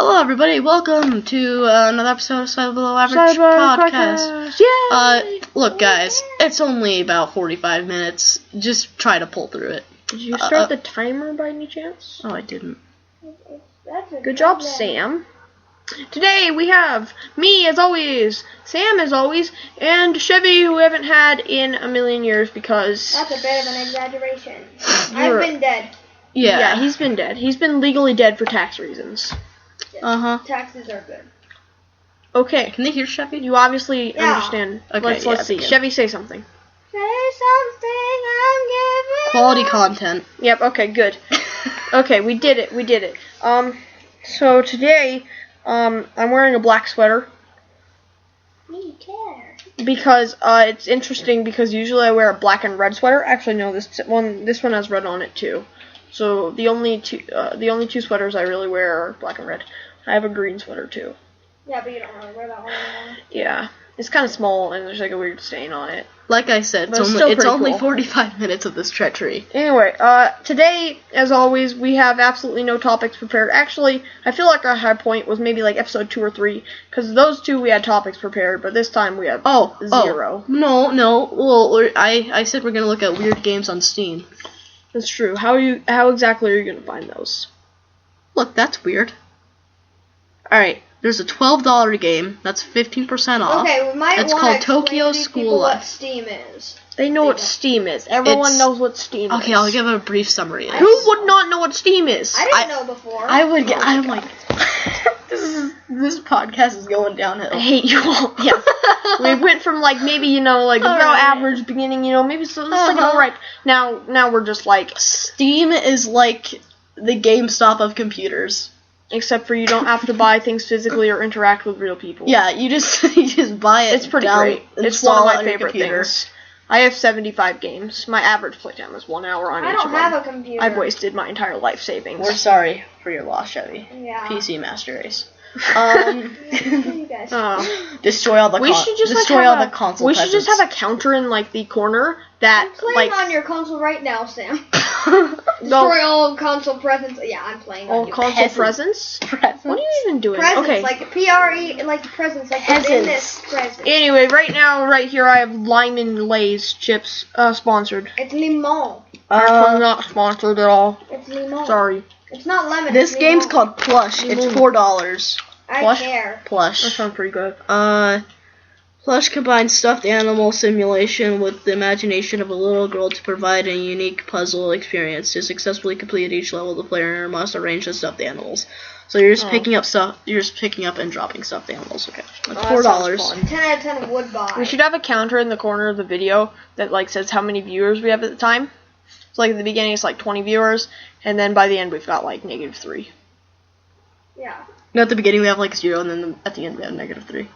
Hello, everybody. Welcome to another episode of Slightly Below Average Podcast. Yay! Look, guys, it's only about 45 minutes. Just try to pull through it. Did you start the timer by any chance? Oh, I didn't. Good job, Sam. Today we have me, as always, Sam, as always, and Chevy, who we haven't had in a million years because... That's a bit of an exaggeration. I've been dead. Yeah, he's been dead. He's been legally dead for tax reasons. Yes. Taxes are good. Okay. Can they hear Chevy? You obviously understand. Okay, let's see. begin. Chevy, say something. Say something, I'm giving Quality up. content. Yep, okay, good. Okay, we did it. So today, I'm wearing a black sweater. Me care. Because it's interesting because usually I wear a black and red sweater. Actually, no, this one has red on it too. So the only two sweaters I really wear are black and red. I have a green sweater too. Yeah, but you don't really wear that one anymore. Yeah, it's kind of small and there's like a weird stain on it. Like I said, But it's only cool. 45 minutes of this treachery. Anyway, today, as always, we have absolutely no topics prepared. Actually, I feel like our high point was maybe like episode 2 or 3, because those two we had topics prepared, but this time we have zero. No. Well, I said we're gonna look at weird games on Steam. That's true. How exactly are you gonna find those? Look, that's weird. Alright, there's a $12 game that's 15% off. Okay, we might It's want called to explain Tokyo to these School people Life. what Steam is. They know what Steam is. Everyone knows what Steam is. Okay, I'll give a brief summary. Who would not know what Steam is? I didn't know before. I'm like, this podcast is going downhill. I hate you all. Yeah. We went from like maybe about average beginning, maybe so it's like alright. Now we're just like Steam is like the GameStop of computers. Except for you don't have to buy things physically or interact with real people. Yeah, you just buy it. It's pretty great. It's one of my favorite things. I have 75 games. My average playtime is 1 hour on I each don't of them. have a computer. I've wasted my entire life savings. We're sorry for your loss, Chevy. Yeah. PC Master Race. You guys. Destroy all the We should just destroy all the console. We should just have a counter in like the corner that I'm playing on your console right now, Sam. no, Destroy all console presents. Yeah, I'm playing all on your console presents. What are you even doing? presents. Okay. Like PRE, like presents, like within this present. Anyway, right here, I have Lyman Lay's chips, sponsored. It's limon. Not sponsored at all. It's limon. Sorry. It's not lemon. This it's game's limon. called Plush. It's $4. I care. That Plush. sounds pretty good. Plush combines stuffed animal simulation with the imagination of a little girl to provide a unique puzzle experience. To successfully complete each level, the player must arrange the stuffed animals. So you're just picking up stuff. You're just picking up and dropping stuffed animals. Okay, that's $4. 10 out of 10 would buy. We should have a counter in the corner of the video that like says how many viewers we have at the time. So like at the beginning it's like 20 viewers, and then by the end we've got like -3. Yeah. No, at the beginning we have like 0, and then at the end we have -3.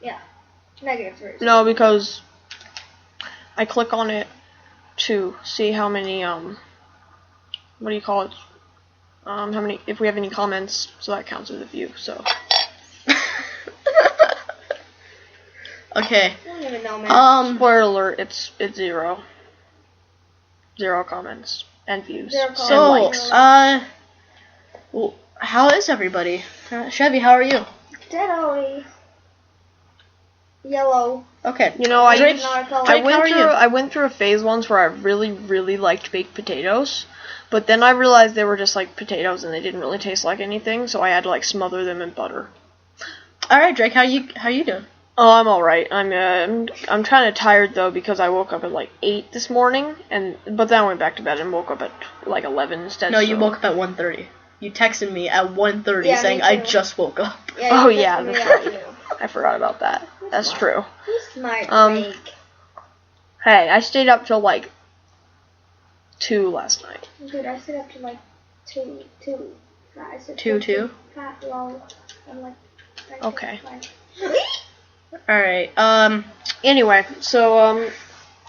Yeah. -3. No, because I click on it to see how many what do you call it? How many, if we have any comments, so that counts as a view. So. Okay. I don't even know, man. Spoiler alert, it's 0. 0 comments and views. 0 comments. So, likes. well, how is everybody? Chevy, how are you? Dead Yellow. Okay. I Drake, I went through a phase once where I really, really liked baked potatoes, but then I realized they were just like potatoes and they didn't really taste like anything, so I had to like smother them in butter. All right, Drake, how you doing? Oh, I'm all right. I'm kind of tired though because I woke up at like 8 this morning, but then I went back to bed and woke up at like 11 instead. No, you woke up at 1:30. You texted me at 1:30 saying I just woke up. Yeah, Oh yeah, me that's out, right. too. I forgot about that. That's true. Who's smart, Drake? Hey, I stayed up till like 2 last night. Dude, I sit up to like 2. I sit 2. Low. I'm like. Okay. All right. Anyway, so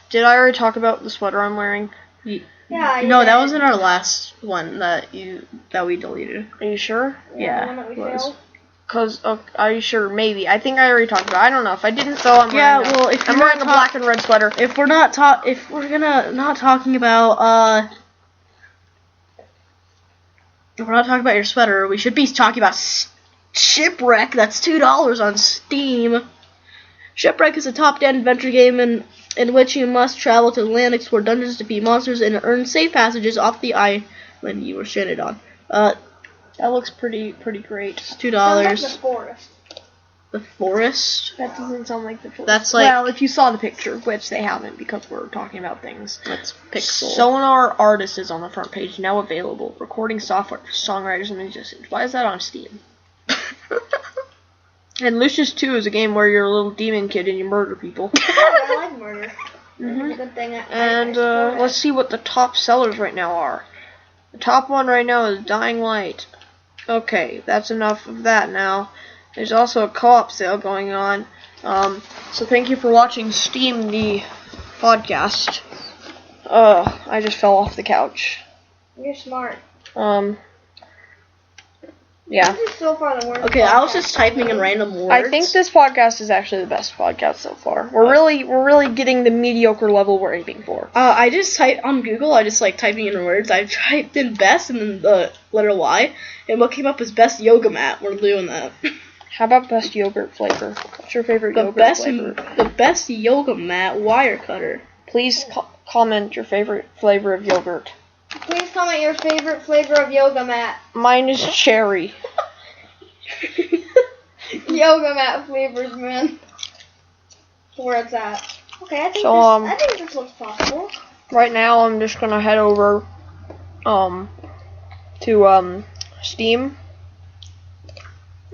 did I already talk about the sweater I'm wearing? Yeah. No, that was in our last one that we deleted. Are you sure? Yeah, The one that we it was. failed. Cause are you sure? Maybe. I think I already talked about it. I don't know. If I didn't, though, I'm wearing I'm wearing a black and red sweater. If we're not not talking about if we're not talking about your sweater, we should be talking about Shipwreck, that's $2 on Steam. Shipwreck is a top-down adventure game in which you must travel to the land, explore dungeons, defeat monsters, and earn safe passages off the island you were stranded on. That looks pretty great. It's Sounds like $2. the forest. The forest? That doesn't sound like the forest. That's like- well, if you saw the picture, which they haven't because we're talking about things. That's Pixel. Sonar Artist is on the front page, now available. Recording software for songwriters and musicians. Why is that on Steam? And Lucius 2 is a game where you're a little demon kid and you murder people. Oh, I like murder. Mhm. It's a good thing. And let's see what the top sellers right now are. The top one right now is Dying Light. Okay, that's enough of that now. There's also a co-op sale going on. So thank you for watching Steam the podcast. I just fell off the couch. You're smart. Yeah. This is so far the worst. Okay, I was podcast. just typing in random words. I think this podcast is actually the best podcast so far. We're really getting the mediocre level we're aiming for. I just typed on Google, I just like typing in words. I typed in best and then the letter Y, and what came up was best yoga mat. We're doing that. How about best yogurt flavor? What's your favorite The yogurt flavor? best yoga mat wire cutter. Please comment your favorite flavor of yogurt. Please comment your favorite flavor of yoga mat. Mine is cherry. Yoga mat flavors, man. Where it's at. Okay, I think So, I think this looks possible. Right now, I'm just gonna head over, to Steam,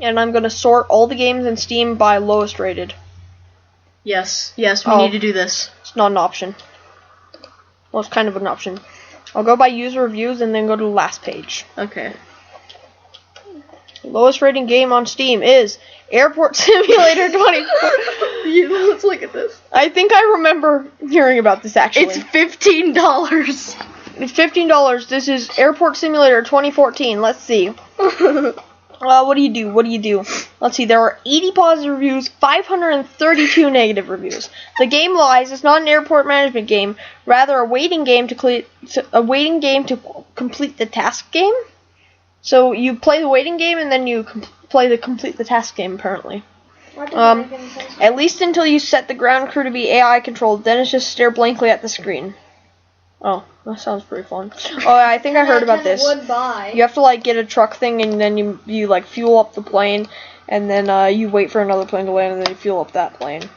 and I'm gonna sort all the games in Steam by lowest rated. Yes, we Oh. need to do this. It's not an option. Well, it's kind of an option. I'll go by user reviews and then go to the last page. Okay. Lowest rating game on Steam is Airport Simulator 24. Let's look at this. I think I remember hearing about this actually. It's $15. It's $15. This is Airport Simulator 2014. Let's see. What do you do? Let's see. There are 80 positive reviews, 532 negative reviews. The game lies. It's not an airport management game, rather a waiting game to complete the task game. So you play the waiting game and then you play the complete the task game. Apparently, Why does that make any sense? at least until you set the ground crew to be AI controlled. Then it's just stare blankly at the screen. Oh, that sounds pretty fun. Oh, I think I heard about this. Would buy. You have to like get a truck thing and then you like fuel up the plane and then you wait for another plane to land and then you fuel up that plane.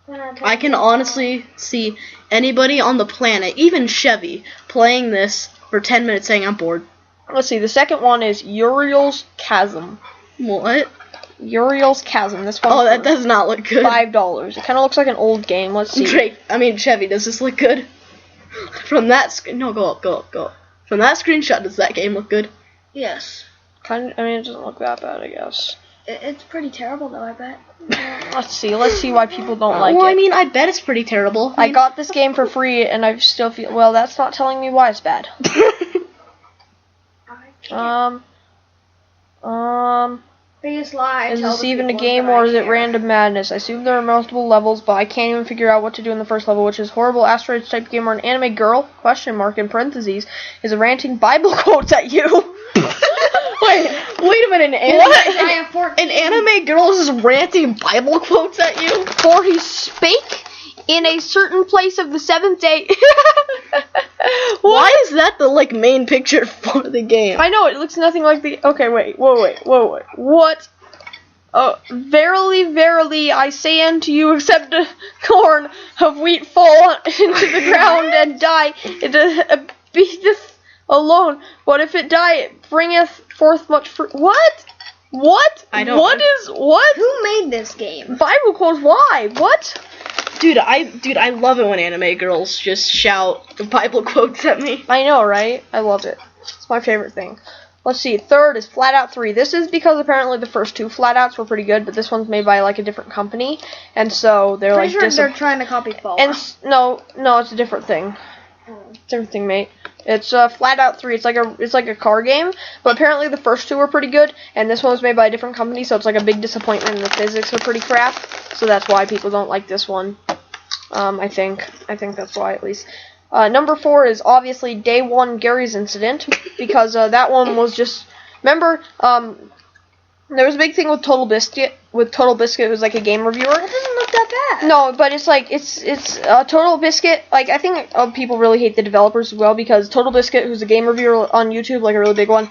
I can honestly see anybody on the planet, even Chevy, playing this for 10 minutes saying I'm bored. Let's see, the second one is Uriel's Chasm. What? Uriel's Chasm. This one. Oh, that does not look good. $5. It kind of looks like an old game. Let's see. Drake, Chevy, does this look good? From that no, go up. From that screenshot, does that game look good? Yes. It doesn't look that bad, I guess. It's pretty terrible though, I bet. Let's see why people don't like Well, it. I bet it's pretty terrible. I got this game for free and I still feel, well, that's not telling me why it's bad. Biggest lie. Is this even a game or is it random madness? I assume there are multiple levels, but I can't even figure out what to do in the first level, which is horrible asteroids type game where an anime girl, question mark in parentheses, is ranting Bible quotes at you. Wait a minute, an anime girl is ranting Bible quotes at you? For he spake in a certain place of the seventh day. Why is that the main picture for the game? I know, it looks nothing like the... Okay, wait. What? Verily, verily, I say unto you, except a corn of wheat fall into the ground and die, it beateth alone. But if it die, it bringeth forth much fruit. What? I don't. What? Who made this game? Bible quotes? Why? What? Dude, I love it when anime girls just shout the Bible quotes at me. I know, right? I love it. It's my favorite thing. Let's see. Third is Flat Out 3. This is because apparently the first two Flat Outs were pretty good, but this one's made by a different company, and so they're Pretty sure they're trying to copy Fallout. And no, it's a different thing. Different thing, mate. It's Flat Out 3. It's like a car game, but apparently the first two were pretty good, and this one was made by a different company, so it's like a big disappointment. And the physics are pretty crap, so that's why people don't like this one. I think that's why at least. Number 4 is obviously Day 1 Gary's Incident because that one was just. Remember, There was a big thing with Total Biscuit. Who's like a game reviewer. That doesn't look that bad. No, but it's like it's Total Biscuit. Like I think people really hate the developers as well because Total Biscuit, who's a game reviewer on YouTube, like a really big one,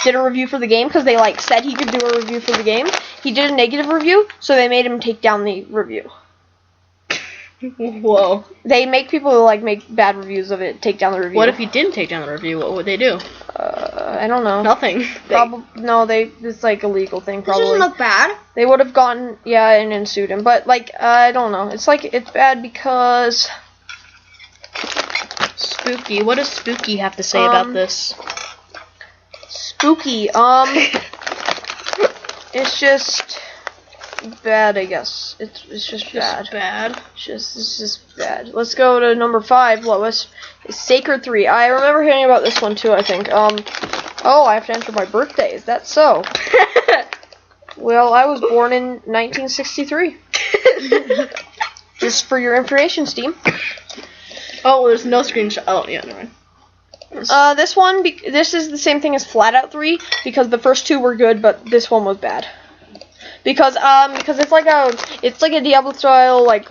did a review for the game because they like said he could do a review for the game. He did a negative review, so they made him take down the review. Whoa. They make people who like make bad reviews of it take down the review. What if he didn't take down the review? What would they do? I don't know. Nothing. It's like a legal thing This probably. doesn't look bad. They would have gotten and then sued him, but like I don't know. It's like it's bad because Spooky. What does Spooky have to say about this? Spooky. It's just bad, I guess. It's just bad. Bad. It's just bad. Let's go to number 5, Lois. It's Sacred 3. I remember hearing about this one too, I think. Oh, I have to enter my birthday. Is that so? Well, I was born in 1963. Just for your information, Steam. Oh, there's no screenshot. Oh, yeah, never mind. This one, this is the same thing as Flat Out 3, because the first 2 were good, but this one was bad. Because it's like a Diablo style, like,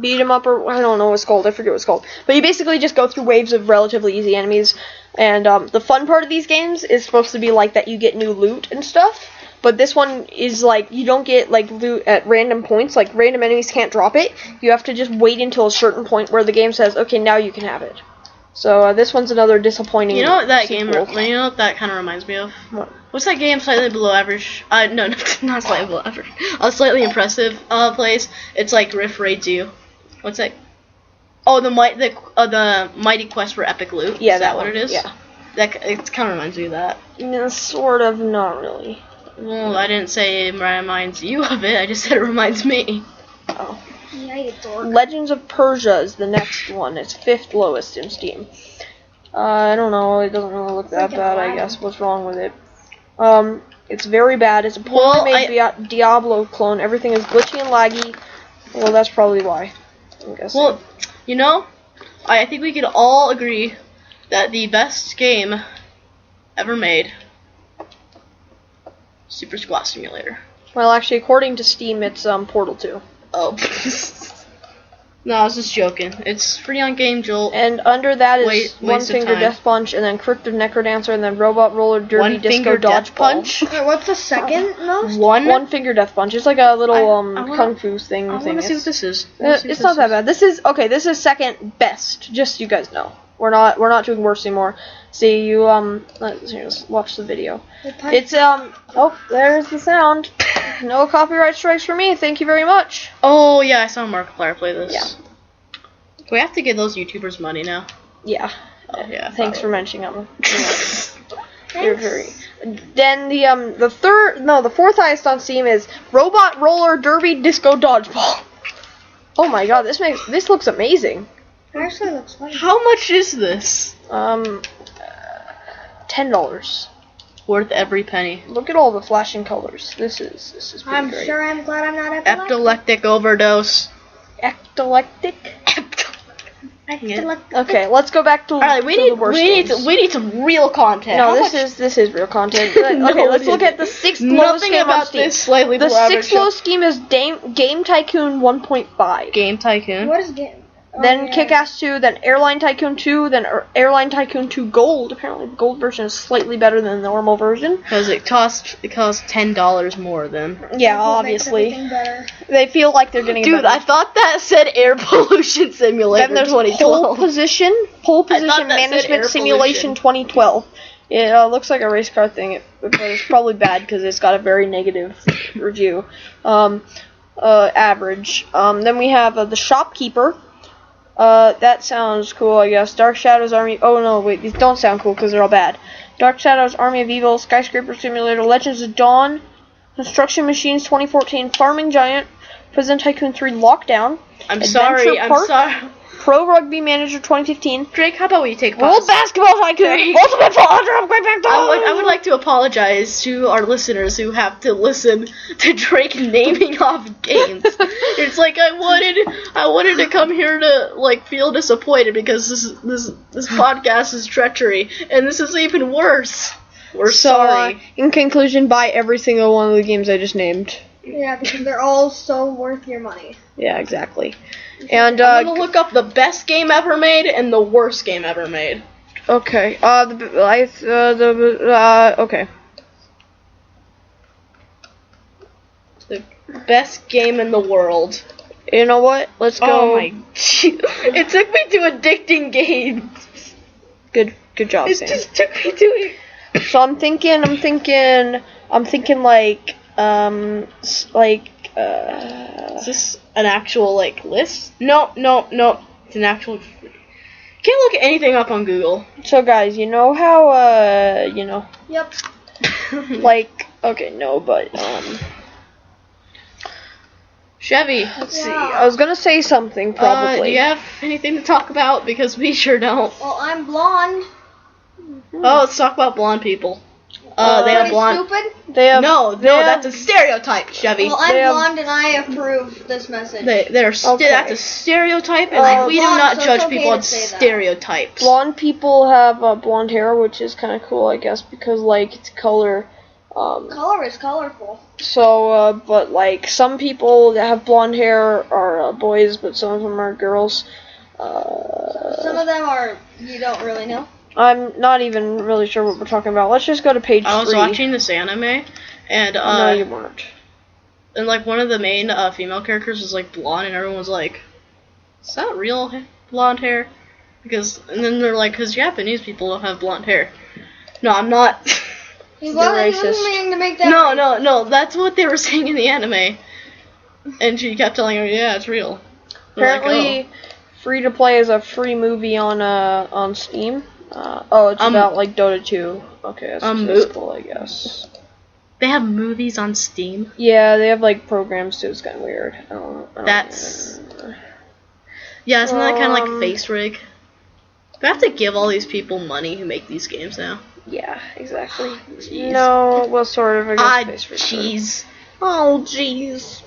beat 'em up, or I don't know what it's called, I forget what it's called. But you basically just go through waves of relatively easy enemies, and, the fun part of these games is supposed to be, like, that you get new loot and stuff. But this one is, like, you don't get, like, loot at random points, like, random enemies can't drop it. You have to just wait until a certain point where the game says, okay, now you can have it. So, this one's another disappointing You know what that sequel. you know what that kind of reminds me of? What? What's that game slightly below average? No, not slightly below average. Slightly impressive plays. It's like Rift Raids You. What's that? Oh, the Mighty Quest for Epic Loot. Yeah, is that that what one. it is? Yeah. It kind of reminds me of that. No, sort of, not really. Well, I didn't say it reminds you of it. I just said it reminds me. Oh. Yeah, you dork. Legends of Persia is the next one. It's 5th lowest in Steam. I don't know. It doesn't really look that Freaking bad, I bad. guess. What's wrong with it? It's very bad. It's a poorly made Diablo clone. Everything is glitchy and laggy. Well, that's probably why. I'm guessing. Well, you know, I think we could all agree that the best game ever made, Super Squat Simulator. Well, actually, according to Steam, it's Portal 2. Oh. No, I was just joking. It's free on Game Jolt. And under that is Waste One of Finger time. Death Punch, and then Cryptic Necrodancer, and then Robot Roller Derby One Disco Finger Dodge Death Punch. Wait, what's the second most? One Finger Death Punch. It's like a little I wanna- kung fu thing. I want to see what this is. It's not that bad. This is This is second best. Just so you guys know, we're not doing worse anymore. See you. Let's watch the video. It's Oh, there's the sound. No copyright strikes for me. Thank you very much. Oh yeah, I saw Markiplier play this. Yeah. Do we have to give those YouTubers money now? Yeah. Oh yeah. Thanks for mentioning them. You're very. Thanks. Then the fourth highest on Steam is Robot Roller Derby Disco Dodgeball. Oh my god, this looks amazing. It actually looks funny. How much is this? $10. Worth every penny. Look at all the flashing colors. This is pretty I'm great. sure I'm glad I'm not epileptic. Epileptic overdose. Ectolectic. Epileptic. Okay, let's go back to. Alright, we to the worst games. need some real content. No, How this is real content. Okay, No, let's it look at isn't. the 6th lowest Nothing game on about Steam. this slightly The below average 6th lowest game is Game Tycoon 1.5. Game Tycoon. What is game? Then Kick-Ass 2, then Airline Tycoon 2, then Airline Tycoon 2 Gold. Apparently the gold version is slightly better than the normal version. Because it costs $10 more than. Yeah, Makes obviously. everything better. They feel like they're getting a Dude, better. I thought that said Air Pollution Simulator Then there's 2012. Pole Position thought that said Management Air Simulation Pollution. 2012. It looks like a race car thing, but it's probably bad because it's got a very negative review. Average. Then we have The Shopkeeper. That sounds cool, I guess. Dark Shadows Army. Oh no, wait, these don't sound cool because they're all bad. Dark Shadows Army of Evil, Skyscraper Simulator, Legends of Dawn, Construction Machines 2014, Farming Giant, Prison Tycoon 3 Lockdown, I'm Adventure Park. sorry. Pro Rugby Manager 2015, Drake, how about we take a World pause? Basketball Tycoon, Drake. Ultimate Father of Great Bang I would like to apologize to our listeners who have to listen to Drake naming off games. It's like I wanted to come here to like feel disappointed because this podcast is treachery, and this is even worse. We're So, sorry. in conclusion, buy every single one of the games I just named. Yeah, because they're all so worth your money. Yeah, exactly. And I'm gonna look up the best game ever made and the worst game ever made. okay. Okay. The best game in the world. You know what? Let's go. Oh my! It took me to addicting games. Good job, It Sam. just took me to it. So I'm thinking like Is this an actual list? No. It's an actual. Can't look anything up on Google. so guys, you know how Yep. Chevy. let's see. Yeah. I was gonna say something Do probably. you have anything to talk about? Because we sure don't. Well, I'm blonde. Oh, let's talk about blonde people. They have Pretty blonde. stupid. They have No, they have- that's a stereotype, Chevy. Well, They I'm have- blonde and I approve this message. Okay. That's a stereotype, and we do Blonde, not so it's judge okay people to on say that. stereotypes. blonde people have blonde hair, which is kind of cool, I guess, because it's color. Color is colorful. So, but some people that have blonde hair are boys, but some of them are girls. Some of them are you don't really know. I'm not even really sure what we're talking about. Let's just go to page 3. I was watching this anime, and No, you weren't. and one of the main female characters was blonde, and everyone was like, "Is that real blonde hair?" And then they're like, "Because Japanese people don't have blonde hair." No, I'm not. He They're wasn't racist. meaning to make that. No. That's what they were saying in the anime, and she kept telling her, "Yeah, it's real." They're like, Apparently, Free to Play is a free movie on Steam. It's about Dota 2. Okay, that's cool, I guess. they have movies on Steam. Yeah, they have programs too. It's kind of weird. I don't That's yeah, isn't that kind of like face rig? Do I have to give all these people money who make these games now? Yeah, exactly. Jeez. No, well, sort of. I guess face rig. Jeez. Oh, jeez.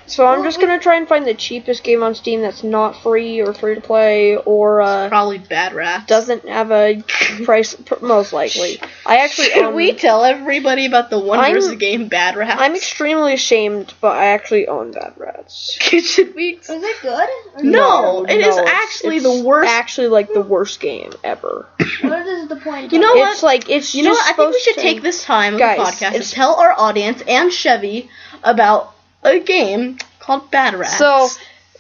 So I'm just gonna try and find the cheapest game on Steam that's not free or free to play or Probably Bad Rats. doesn't have a price. Most likely, I actually Should own. we tell everybody about the wonders I'm- of the game Bad Rats? I'm extremely ashamed, but I actually own Bad Rats. Should we? Is it good? Or No, it is it's- actually it's the worst. Actually, the worst game ever. What is the point? You know of it? what? It's You know just what? I think we supposed should to- take this time of Guys, the podcast it's- to tell our audience and Chevy about a game called Bad Rats. So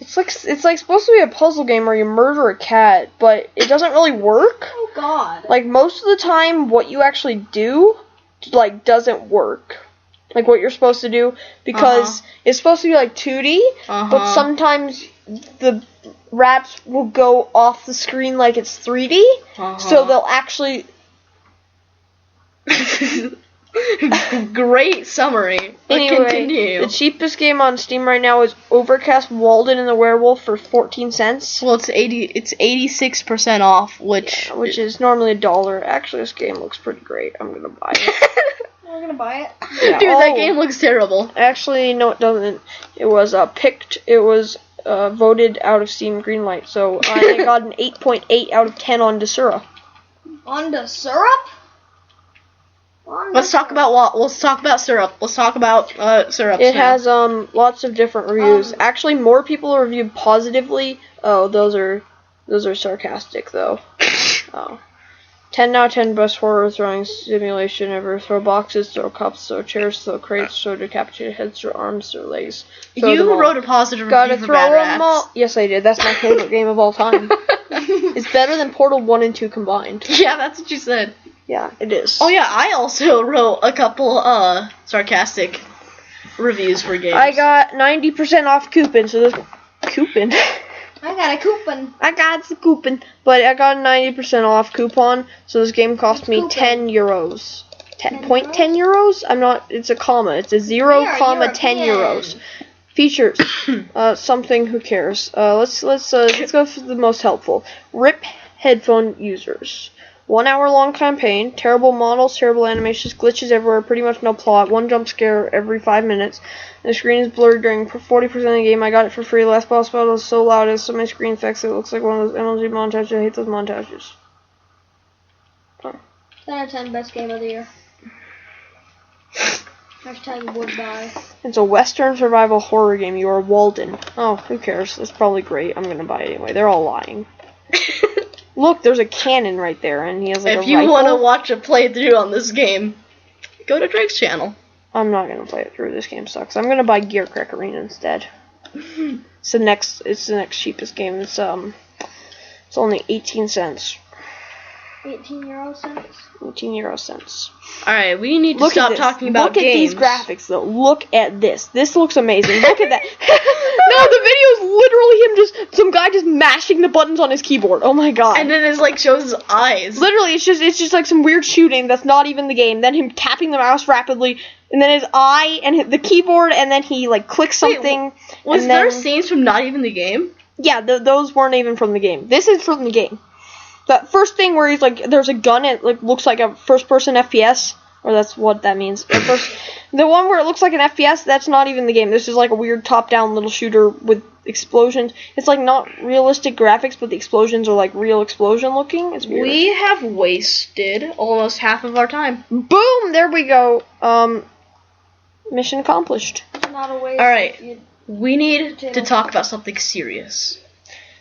it's supposed to be a puzzle game where you murder a cat, but it doesn't really work. Oh God. Most of the time, what you actually do, doesn't work. What you're supposed to do, because it's supposed to be 2D, but sometimes the rats will go off the screen like it's 3D, so they'll actually. Great summary. Anyway, Continue. the cheapest game on Steam right now is Overcast Walden and the Werewolf for 14 cents. Well, it's 86% off, which Which is normally $1. Actually, this game looks pretty great. I'm gonna buy it. We're gonna buy it. Yeah. dude, that Oh. game looks terrible. Actually, no, it doesn't. It was picked. It was voted out of Steam Greenlight. So I got an 8.8 out of 10 on Desura. On the syrup. Let's talk about syrup. Let's talk about syrup. It has lots of different reviews. Actually, more people reviewed positively. Oh, those are sarcastic though. Oh. 10 out of 10 best horror throwing simulation ever. Throw boxes, throw cups, throw chairs, throw crates, throw decapitated heads, throw arms, throw legs. Throw them You all. wrote a positive Gotta review for throw Bad them all. Rats. Yes, I did. That's my favorite game of all time. It's better than Portal 1 and 2 combined. Yeah, that's what you said. Yeah, it is. Oh yeah, I also wrote a couple sarcastic reviews for games. I got 90% off coupon, so this coupon. I got a coupon. I got the coupon, but I got a 90% off coupon, so this game cost me Coupon. 10 euros. 10 10 euros? I'm not. It's a comma. It's a 0, We are comma 10 European. euros. Features. Something. Who cares? Let's go for the most helpful. RIP headphone users. 1 hour long campaign, terrible models, terrible animations, glitches everywhere, pretty much no plot, one jump scare every 5 minutes. The screen is blurred during 40% of the game. I got it for free. Last boss battle is so loud, it has so many screen effects, it looks like one of those MLG montages. I hate those montages. Oh. 10 out of 10 best game of the year. Hashtag would buy. It's a Western survival horror game. You are Walden. Oh, who cares? It's probably great. I'm gonna buy it anyway. They're all lying. Look, there's a cannon right there, and he has like a If you rifle. want to watch a playthrough on this game, go to Drake's channel. I'm not gonna play it through. This game sucks. I'm gonna buy Gear Crack Arena instead. It's the next cheapest game. It's only 18 cents. 18 euro cents. 18 euro cents. Alright, we need to Look at stop this. talking about Look games. at these graphics though. Look at this. This looks amazing. Look at that. No, the video is literally him some guy just mashing the buttons on his keyboard. Oh my god. And then it like shows his eyes. Literally, it's just like some weird shooting that's not even the game. Then him tapping the mouse rapidly, and then his eye and the keyboard, and then he like clicks something. Was and there then, scenes from not even the game? Yeah, those weren't even from the game. This is from the game. That first thing where he's like, there's a gun. It like looks like a first-person FPS, or that's what that means. The one where it looks like an FPS, that's not even the game. This is like a weird top-down little shooter with explosions. It's like not realistic graphics, but the explosions are like real explosion looking. It's weird. We have wasted almost half of our time. Boom! There we go. Mission accomplished. It's not a waste. Alright. We need to talk about something serious.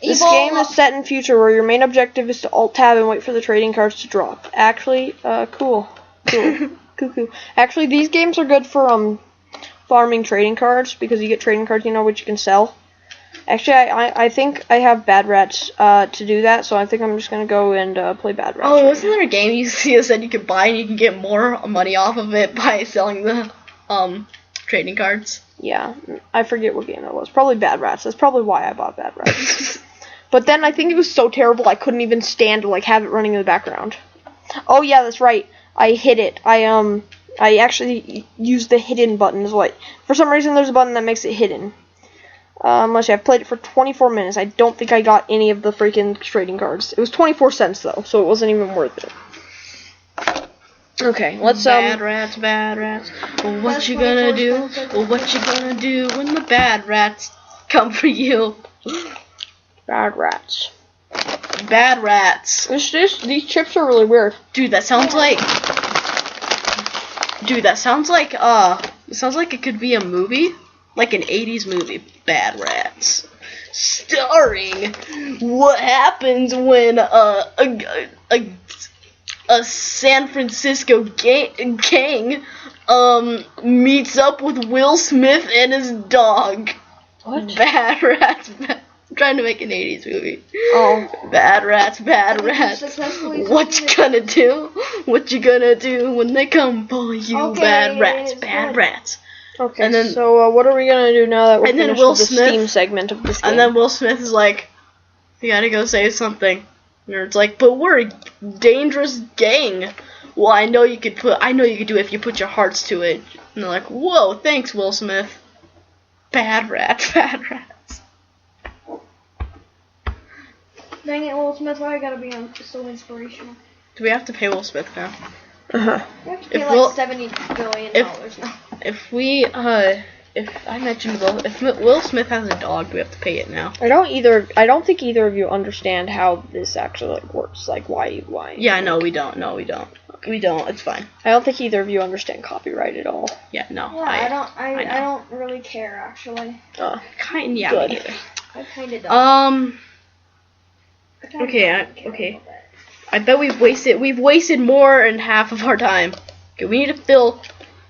This game is set in future where your main objective is to alt-tab and wait for the trading cards to drop. Actually, cool. Cool. Actually, these games are good for farming trading cards because you get trading cards, which you can sell. Actually, I think I have Bad Rats to do that, so I think I'm just gonna go and play Bad Rats. Oh, wasn't there a game you said you could buy and you can get more money off of it by selling the trading cards? Yeah, I forget what game that was. Probably Bad Rats. That's probably why I bought Bad Rats. But then I think it was so terrible I couldn't even stand to like have it running in the background. Oh yeah, that's right. I hid it. I actually used the hidden button as well. For some reason there's a button that makes it hidden. Let's see, I've played it for 24 minutes. I don't think I got any of the freaking trading cards. It was 24 cents though, so it wasn't even worth it. Okay, let's Bad rats. What you gonna do? What you gonna do when the bad rats come for you? Bad Rats. Bad rats. These chips are really weird. Dude, that sounds like. It sounds like it could be a movie, like an 80s movie. Bad Rats, starring what happens when a San Francisco gang meets up with Will Smith and his dog. What? Bad Rats. I'm trying to make an 80s movie. Oh. Bad Rats. What you gonna do? What you gonna do when they come for you? Okay, Bad Rats. it's Bad good. Rats. Okay, And then- so what are we gonna do now that we're And then finished Will with the Smith- Steam segment of this game? And then Will Smith is like, you gotta go say something. And it's like, but we're a dangerous gang. Well, I know you could do it if you put your hearts to it. And they're like, whoa, thanks, Will Smith. Bad Rats. Bad Rats. Dang it, Will Smith, why I gotta be so inspirational? Do we have to pay Will Smith now? Uh-huh. We have to pay If like Will- $70 billion now. If Will Smith has a dog, do we have to pay it now? I don't think either of you understand how this actually works. Like why? Yeah, no, we don't. No, we don't. We don't. It's fine. I don't think either of you understand copyright at all. Yeah, no. Yeah, I know. don't really care actually. Yeah, Good. me neither. I kinda don't. I kinda okay, don't care okay. a little bit. I bet we've wasted more than half of our time. Okay, we need to fill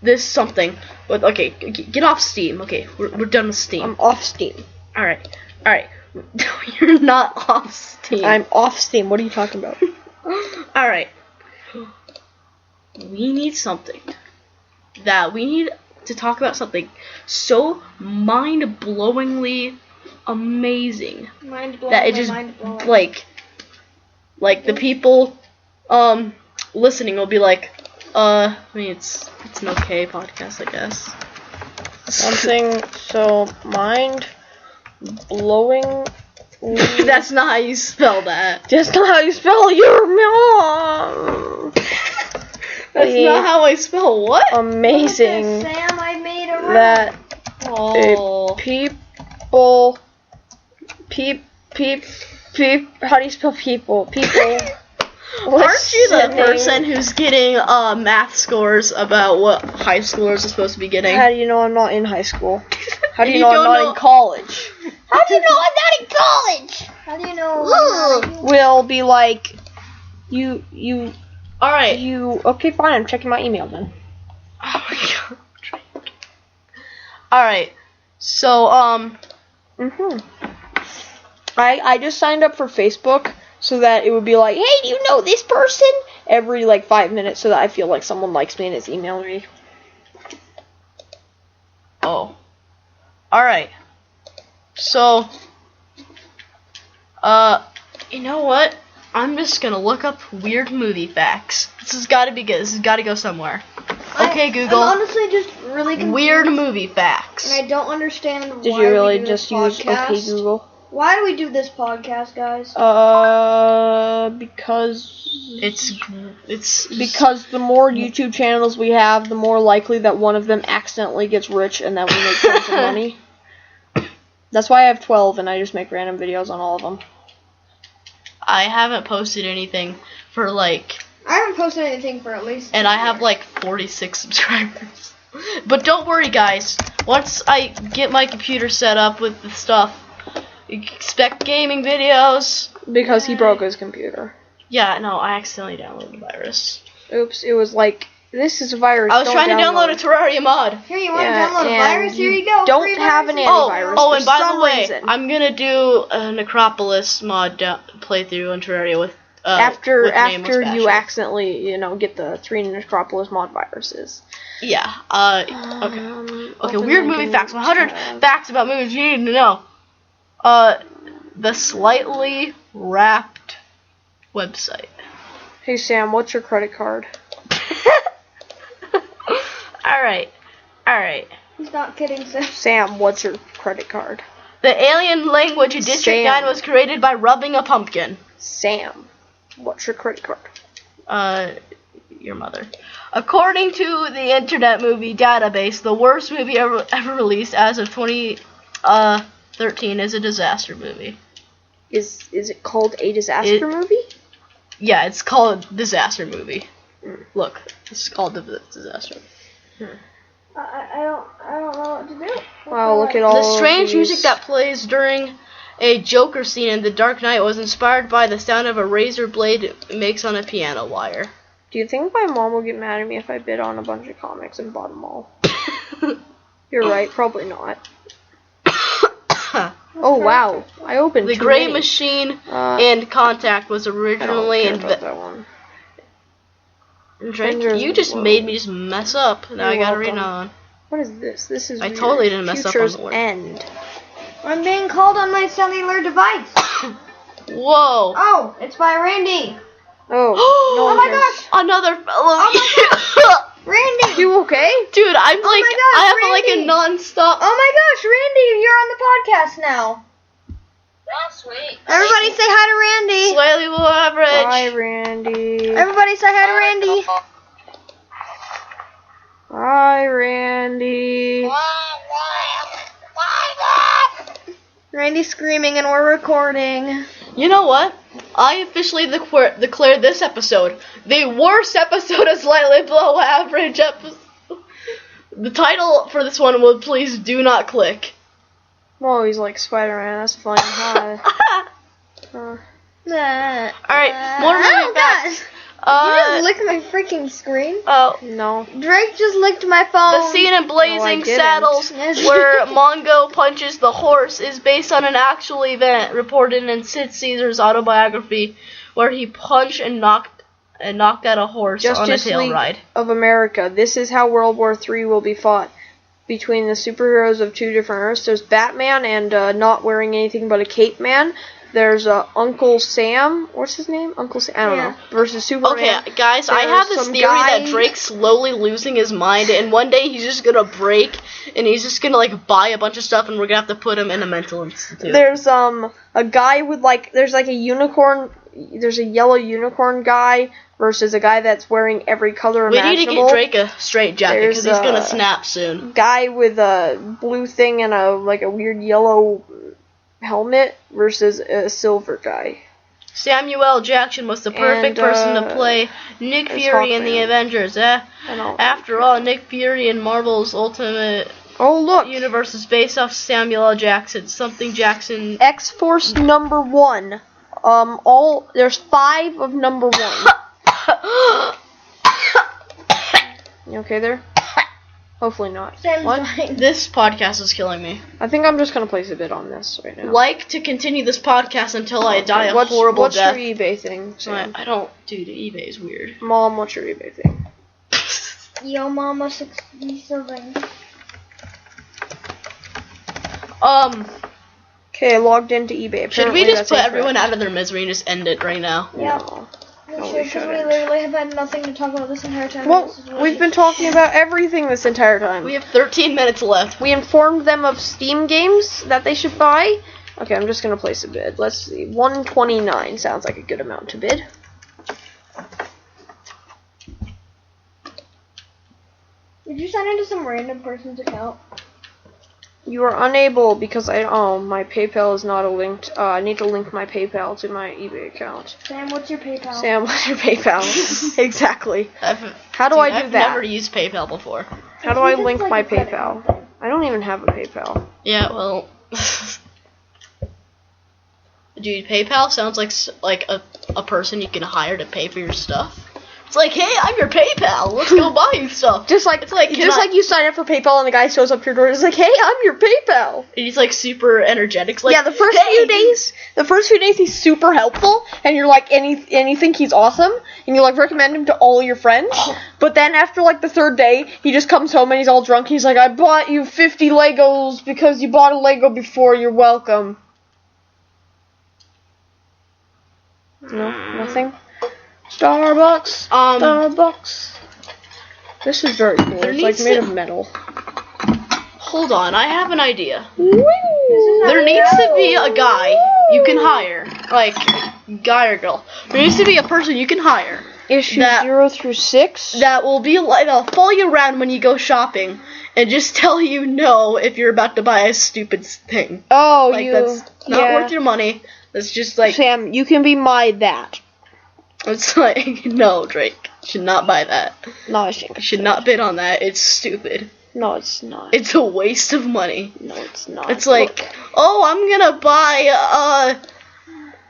this something. But okay, get off Steam. Okay, we're done with Steam. I'm off Steam. All right. You're not off Steam. I'm off Steam. What are you talking about? All right. We need to talk about something so mind-blowingly amazing Mind blown. that it just mind blowing. like the people listening will be like, I mean it's an okay podcast, I guess. Something so mind blowing. That's not how you spell that. That's not how you spell your mom. That's not how I spell what? Amazing Look at Sam, I made a that Oh. people how do you spell people? People Aren't you the Listening. person who's getting math scores about what high schoolers are supposed to be getting? How do you know I'm not in high school? How do You you know I'm don't not know- in college? How do you know I'm not in college? How do you know I'm not in Will be like, you, All right. okay, fine, I'm checking my email then. Oh my god. All right. So I just signed up for Facebook so that it would be like, hey, do you know this person? Every like 5 minutes, so that I feel like someone likes me and is emailing me. Oh. Alright. So, you know what? I'm just gonna look up weird movie facts. This has gotta be good. This has gotta go somewhere. Okay, Google. I'm honestly just really confused. Weird movie facts. And I don't understand Did why you really we do just this use podcast. OK Google? Why do we do this podcast, guys? Because It's the more YouTube channels we have, the more likely that one of them accidentally gets rich and then we make tons of money. That's why I have 12 and I just make random videos on all of them. I haven't posted anything for like, I haven't posted anything for at least. and I have like 46 subscribers. But don't worry, guys. Once I get my computer set up with the stuff, expect gaming videos. Because he broke his computer. Yeah, no, I accidentally downloaded the virus. Oops, it was like, this is a virus. I was trying to download a Terraria mod. Here, you want Yeah, to download a and virus? Here you go. don't Free have an virus. antivirus. Oh, for and by some the way, reason. I'm gonna do a Necropolis mod playthrough in Terraria with after with Nameless you Basher. accidentally, get the 3 Necropolis mod viruses. Yeah. Okay. Okay. Open Weird the movie game facts. 100 tab. facts about movies you need to know. The Slightly Wrapped website. Hey Sam, what's your credit card? Alright. He's not kidding, Sam. Sam, what's your credit card? The alien language in District Sam. 9 was created by rubbing a pumpkin. Sam, what's your credit card? Your mother. According to the Internet Movie Database, the worst movie ever released as of 2013 is a disaster movie. Is it called a disaster movie? Yeah, it's called Disaster Movie. Look, it's called the Disaster. I don't know what to do. Wow, look at all The strange these. music that plays during a Joker scene in The Dark Knight was inspired by the sound of a razor blade it makes on a piano wire. Do you think my mom will get mad at me if I bid on a bunch of comics and bought them all? You're right, probably not. Oh wow, I opened The too Gray many. Machine Uh, and Contact was I don't originally care about invented. that one. Drake, Avengers you just World. made me just mess up. Now I You're gotta read welcome. on. What is this? This is I weird. totally didn't mess up on Future's the word. End. I'm being called on my cellular device. Whoa! Oh, it's by Randy. Oh, no Oh one my cares. gosh. Another fellow. Oh Randy. You okay? Dude, I'm like, my gosh, I have like a Randy. non-stop. Oh my gosh, Randy, you're on the podcast now. Oh, sweet. Everybody say hi to Randy. Slightly below average. Hi, Randy. Everybody say hi to Randy. Hi, Randy. Randy's screaming and we're recording. You know what? I officially declare this episode the worst episode of Slightly Below Average episode. The title for this one will please do not click. Whoa, he's like Spider-Man. That's funny. Hi. Alright, more movie Oh facts. gosh. You Uh, just licked my freaking screen. oh. No. Drake just licked my phone. The scene in Blazing didn't. Saddles where Mongo punches the horse is based on an actual event reported in Sid Caesar's autobiography where he punched and knocked out a horse on a Justice tail League ride. of America. This is how World War III will be fought. Between the superheroes of two different Earths. There's Batman and not wearing anything but a cape man. There's Uncle Sam. What's his name? Uncle Sam. I don't know. Versus Superman. Okay, guys, I There's have this some theory guy- that Drake's slowly losing his mind, and one day he's just gonna break, and he's just gonna like buy a bunch of stuff, and we're gonna have to put him in a mental institute. There's a guy with there's like a unicorn. There's a yellow unicorn guy versus a guy that's wearing every color We imaginable. need to get Drake a straight jacket because There's, he's gonna snap soon. Guy with a blue thing and a weird yellow helmet versus a silver guy. Samuel L. Jackson was the perfect person to play Nick Fury in the Hawkman. Avengers. After all, Nick Fury in Marvel's Ultimate Oh, look. Universe is based off Samuel L. Jackson. Something Jackson. X-Force number 1. There's 5 of number 1. You okay there? Hopefully not. Sam's What? dying. This podcast is killing me. I think I'm just gonna place a bid on this right now. Like to continue this podcast until I die a What's horrible death. your eBay thing, Sam? I don't. Dude, eBay is weird. Mom, what's your eBay thing? Yo, mama, 67. Okay, logged into eBay. Should we Apparently just that's put incorrect. everyone out of their misery and just end it right now? Yeah. No. We No, should, we because we shouldn't. literally have had nothing to talk about this entire time. Well, This is what we've we- been talking about everything this entire time. We have 13 minutes left. We informed them of Steam games that they should buy. Okay, I'm just gonna place a bid. Let's see. 129 sounds like a good amount to bid. Did you sign into some random person's account? You are unable because my PayPal is not a linked. I need to link my PayPal to my eBay account. Sam, what's your PayPal? Sam, what's your PayPal? Exactly. How do I do I've that? never used PayPal before. How do I It's link like my a credit PayPal? card thing. I don't even have a PayPal. Yeah, well, dude, PayPal sounds like a person you can hire to pay for your stuff. It's like, hey, I'm your PayPal. Let's go buy you stuff. Just like It's like, like you sign up for PayPal and the guy shows up your door. It's like, hey, I'm your PayPal. And he's like super energetic. It's like, Yeah, the first few days he's super helpful, and you're like, and you think he's awesome, and you like recommend him to all your friends. But then after like the third day, he just comes home and he's all drunk. He's like, I bought you 50 Legos because you bought a Lego before. You're welcome. No, nothing. Starbucks. Starbucks. This is very cool. There It's like needs made to- of metal. Hold on, I have an idea. Woo! There needs to be a guy you can hire, like guy or girl. There needs to be a person you can hire Issue that- 0 through 6. that will be like they'll follow you around when you go shopping and just tell you no if you're about to buy a stupid thing. Oh, Like you. that's not yeah. worth your money. That's just like Sam, you can be my that. it's like no, Drake. Should not buy that. No, I think. Should not bid on that. It's stupid. No, it's not. It's a waste of money. No, it's not. It's like, oh, I'm gonna buy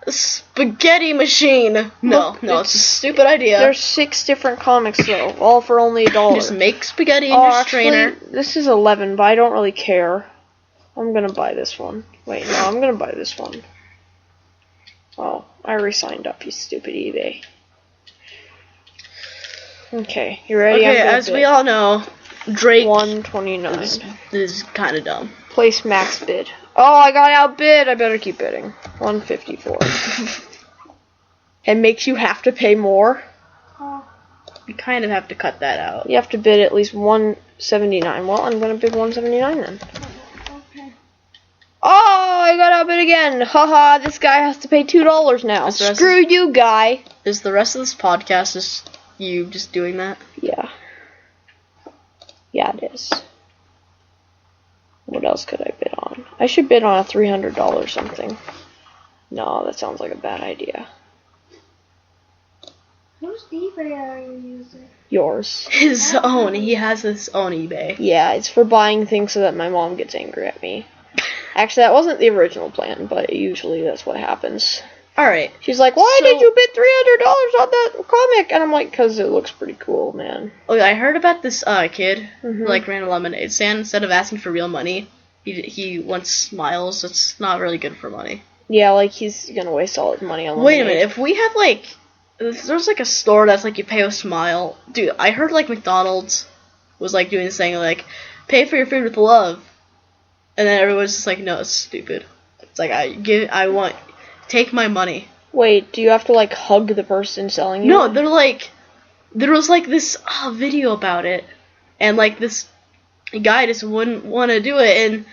a spaghetti machine. No, Look, no, it's a stupid idea. There's 6 different comics though, all for only $1. Just make spaghetti in Oh, your actually, strainer. this is 11, but I don't really care. I'm gonna buy this one. Wait, no, I'm gonna buy this one. Oh, I re-signed up, you stupid eBay. Okay, you ready? Okay, I'm gonna as bid. we all know, Drake 129. is kind of dumb. Place max bid. Oh, I got outbid. I better keep bidding. 154. It makes you have to pay more. You kind of have to cut that out. You have to bid at least 179. Well, I'm gonna bid 179 then. Okay. Oh, I got outbid again. Haha, this guy has to pay $2 now. That's the rest Screw you, guy. Is the rest of this podcast just you just doing that? Yeah. Yeah, it is. What else could I bid on? I should bid on a $300 something. No, that sounds like a bad idea. Whose eBay are you using? Yours. His own. He has his own eBay. Yeah, it's for buying things so that my mom gets angry at me. Actually, that wasn't the original plan, but usually that's what happens. Alright. She's like, why So- did you bid $300 on that comic? And I'm like, because it looks pretty cool, man. Okay, I heard about this kid who Mhm. like ran a lemonade stand. Instead of asking for real money, he wants smiles. It's not really good for money. Yeah, like, he's gonna waste all his money on Wait a lemonade. minute. If we had like, if there's like a store that's like you pay with smile, dude. I heard like McDonald's was like doing this thing like, pay for your food with love, and then everyone's just like, no, it's stupid. It's like take my money. Wait, do you have to, like, hug the person selling you? No, they're like, there was like this video about it, and like this guy just wouldn't want to do it, and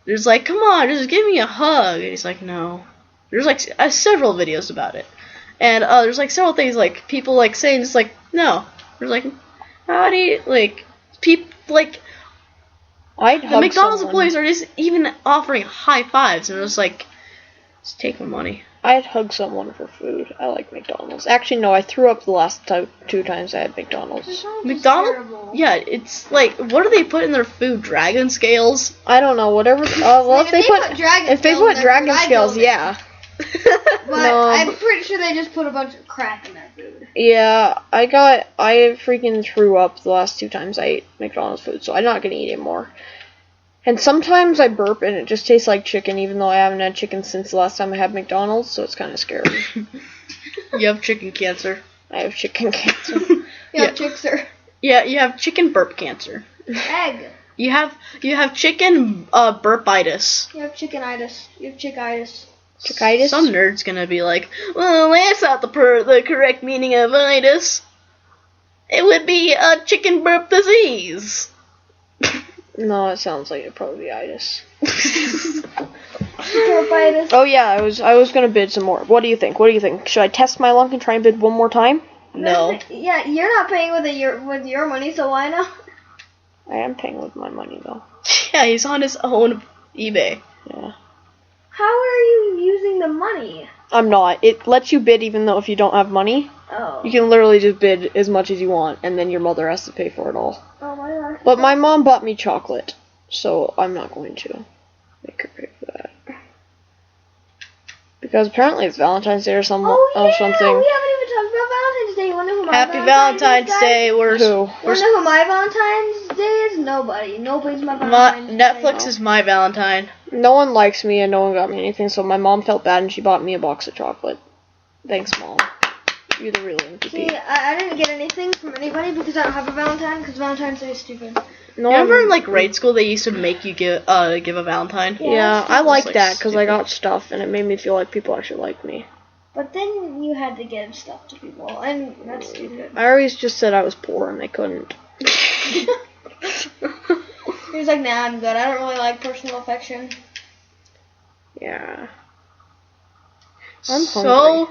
there's like, come on, just give me a hug, and he's like, no. There's like several videos about it, and there's like several things like people like saying just like no. There's like, how do you like people like I'd the hug McDonald's someone. employees are just even offering high fives, and it's like, just take my money. I'd hug someone for food. I like McDonald's. Actually, no, I threw up the last 2 times I had McDonald's. McDonald's? Yeah, it's like, what do they put in their food? Dragon scales? I don't know, whatever. Well, if they put dragon scales, yeah. But No, I'm pretty sure they just put a bunch of crap in their food. Yeah, I freaking threw up the last 2 times I ate McDonald's food, so I'm not gonna eat it more. And sometimes I burp and it just tastes like chicken, even though I haven't had chicken since the last time I had McDonald's, so it's kind of scary. You have chicken cancer. I have chicken cancer. Yeah, chickser. Yeah, you have chicken burp cancer. Egg. You have chicken burpitis. You have chickenitis. You have chickitis. Chickitis? Some nerd's gonna be like, well, that's not the correct meaning of itis. It would be a chicken burp disease. No, it sounds like it'd probably be itis. Burpitis. Oh yeah, I was gonna bid some more. What do you think? Should I test my luck and try and bid one more time? No. Yeah, you're not paying with your money, so why not? I am paying with my money though. Yeah, he's on his own eBay. Yeah. How are you using the money? I'm not. It lets you bid even though if you don't have money. Oh. You can literally just bid as much as you want, and then your mother has to pay for it all. Oh my gosh. But my mom bought me chocolate, so I'm not going to make her pay for that. Because apparently it's Valentine's Day or something. Oh yeah, something. we haven't even talked about Valentine's Day. You wanna know who my Happy Valentine's Day. Who? You wanna know who my Valentine's Day is? Nobody. Nobody's my Valentine's Day. Netflix is my Valentine. No one likes me and no one got me anything, so my mom felt bad and she bought me a box of chocolate. Thanks, Mom. You're the real MVP. See, I didn't get anything from anybody because I don't have a Valentine, because Valentine's Day is stupid. No, Remember in like grade school they used to make you give a Valentine? Yeah, I like like that because I stupid. got stuff and it made me feel like people actually liked me. But then you had to give stuff to people, and that's stupid. I always just said I was poor and they couldn't. He was like, nah, I'm good. I don't really like personal affection. Yeah. I'm So,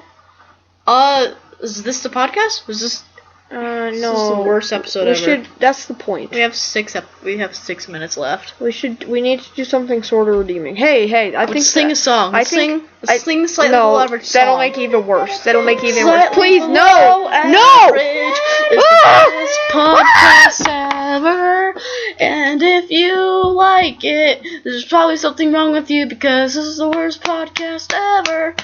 is this the podcast? Was this? No. This is the worst episode we ever. should. That's the point. We have 6 minutes left. We need to do something sort of redeeming. Hey, I think Let's sing a song. Let's sing the slightly below average song. that'll make it even worse. That'll make it even worse. Slightly Please, below no! average is the best podcast ever. And if you like it, there's probably something wrong with you because this is the worst podcast ever.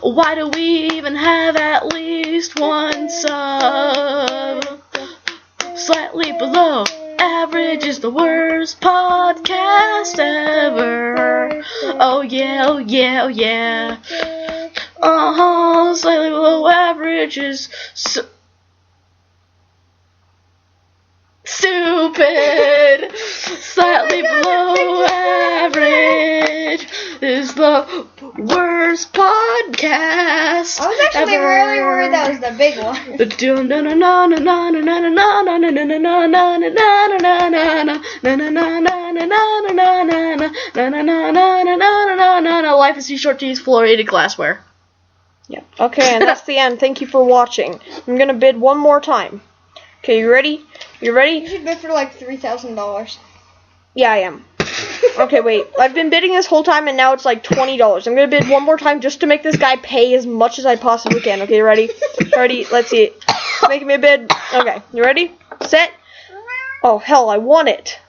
Why do we even have at least one sub? Slightly below average is the worst podcast ever. Oh yeah, oh yeah, oh yeah. Slightly below average is stupid. Slightly below average is the worst podcast. I was actually ever. really worried that was the big one. Life is too short to use fluorinated glassware. Yeah. Okay, and that's the end. Thank you for watching. I'm gonna bid one more time. Okay, you ready? You ready? You should bid for like $3,000. Yeah, I am. Okay, wait. I've been bidding this whole time, and now it's like $20. I'm gonna bid one more time just to make this guy pay as much as I possibly can. Okay, you ready? Ready? Let's see it. Making me a bid. Okay, you ready? Set. Oh hell, I won it.